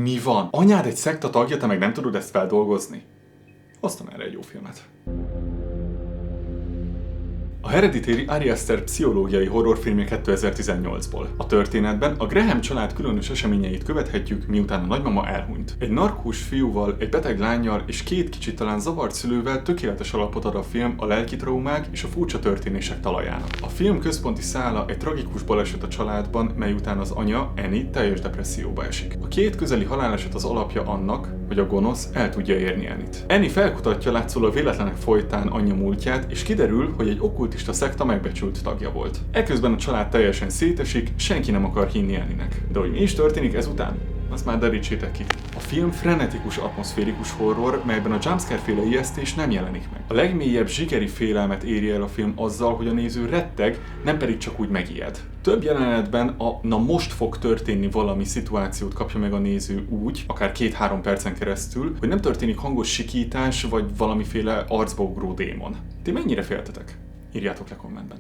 Mi van? Anyád egy szekta tagja, te meg nem tudod ezt feldolgozni? Hoztam erre egy jó filmet. A Hereditary Ari Aster pszichológiai horrorfilmje 2018-ból. A történetben a Graham család különös eseményeit követhetjük, miután a nagymama elhunyt. Egy narkós fiúval, egy beteg lánnyal és két kicsit talán zavart szülővel tökéletes alapot ad a film a lelki traumák és a furcsa történések talajának. A film központi szála egy tragikus baleset a családban, mely után az anya, Annie, teljes depresszióba esik. A két közeli haláleset az alapja annak, hogy a gonosz el tudja érni Annie-t. Annie felkutatja látszólag véletlenek folytán anyja múltját, és kiderül, hogy egy okkultista szekta megbecsült tagja volt. Eközben a család teljesen szétesik, senki nem akar hinni Annie-nek. De hogy mi is történik ezután? Azt már derítsétek ki. A film frenetikus, atmoszférikus horror, melyben a jumpscare-féle ijesztés nem jelenik meg. A legmélyebb zsigeri félelmet éri el a film azzal, hogy a néző retteg, nem pedig csak úgy megijed. Több jelenetben a "na most fog történni valami" szituációt kapja meg a néző úgy, akár 2-3 percen keresztül, hogy nem történik hangos sikítás vagy valamiféle arcba ugró démon. Ti mennyire féltetek? Írjátok le kommentben.